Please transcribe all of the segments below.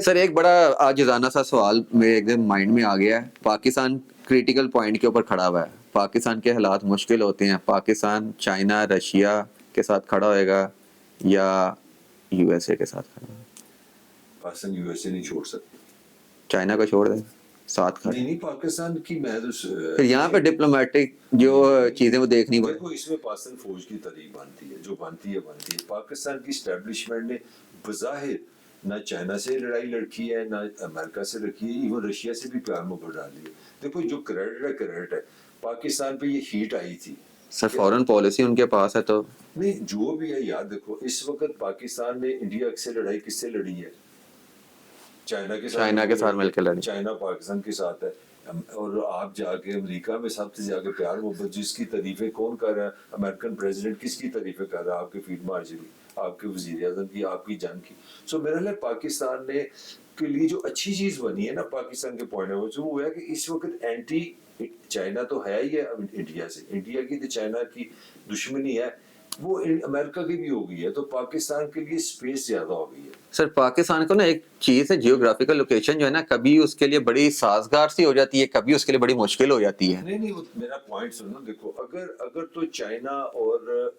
سر ایک بڑا آجزانہ سا سوال میرے ایک دم مائنڈ میں آ گیا ہے. پاکستان کریٹیکل پوائنٹ کے اوپر کھڑا ہوا ہے, پاکستان کے حالات مشکل ہوتے ہیں, پاکستان چائنا رشیا کے ساتھ کھڑا ہوئے گا یا یو ایس اے کے ساتھ کھڑا ہوگا؟ پاکستان یو ایس اے نہیں چھوڑ سکتے, چائنا کو چھوڑ دیں ساتھ کھڑا, نہیں پاکستان کی پھر یہاں پہ ڈپلومیٹک جو چیزیں وہ دیکھنی پڑیں. دیکھو اس میں پاکستان فوج کی تحریک بنتی ہے, جو بنتی ہے. پاکستان کی اسٹیبلشمنٹ نے بظاہر نہ چائنا سے لڑائی لڑکی ہے, نہ امریکہ سے لڑکی ہے, ایون رشیا سے بھی پیار محبت ڈال دی ہے. دیکھو جو کریڈٹ ہے پاکستان پہ یہ ہیٹ آئی تھی. سر فورن پالیسی ان کے پاس ہے تو نہیں جو بھی ہے یار, دیکھو اس وقت پاکستان نے انڈیا سے لڑائی کس سے لڑی ہے؟ چائنا کے ساتھ مل کے لڑی. چائنا پاکستان کے ساتھ ہے, اور آپ جا کے امریکہ میں سب سے زیادہ کے پیار محبت جس کی تعریفیں کون کر رہا ہے؟ امریکن پریزیڈنٹ کس کی تعریفیں کر رہا ہے؟ آپ کے فیلڈ مارشل, آپ کے وزیر اعظم کی, آپ کی جنگ کی. سو میرا خیال پاکستان نے کے لیے جو اچھی چیز بنی ہے نا پاکستان کے پوائنٹ آف وہ ہے کہ اس وقت اینٹی چائنا تو ہے ہی ہے انڈیا سے, انڈیا کی تو چائنا کی دشمنی ہے, وہ امریکہ کی بھی ہو گئی ہے, تو پاکستان کے لیے اسپیس زیادہ ہو گئی ہے. سر پاکستان کو نا ایک چیز ہے, جیوگرافیکل لوکیشن جو ہے نا, کبھی اس کے لیے بڑی سازگار سی ہو جاتی ہے, کبھی اس کے لیے بڑی مشکل ہو جاتی ہے. نہیں میرا پوائنٹ سنو, دیکھو اگر تو چائنا اور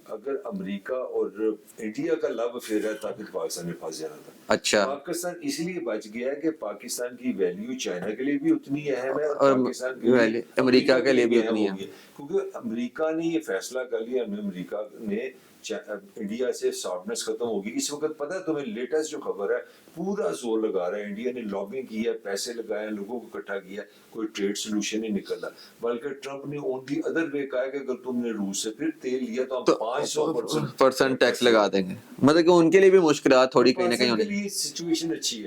اگر امریکہ اور انڈیا کا لو افیئر ہے تاکہ پاکستان میں پھنس جانا تھا. اچھا پاکستان اس لیے بچ گیا ہے کہ پاکستان کی ویلیو چائنا کے لیے بھی اتنی اہم ہے اور پاکستان کے لیے امریکہ کے لیے بھی اتنی ہے, کیونکہ امریکہ نے یہ فیصلہ کر لیا, امریکہ نے انڈیا سے سافٹنس ختم ہوگی. اس وقت پتہ ہے تمہیں لیٹسٹ جو خبر ہے, پورا زور لگا رہا ہے انڈیا نے, لابنگ کی ہے, پیسے لگائے, لوگوں کو اکٹھا کیا, کوئی ٹریڈ سولوشن نہیں نکلا. بلکہ ٹرمپ نے اون دی ادر وے کہا کہ اگر تم نے روس سے پھر تیل لیا تو ہم 500% ٹیکس لگا دیں گے, مطلب کہ ان کے لیے بھی مشکلات تھوڑی کہیں نہ کہیں کے لیے سچویشن اچھی ہے.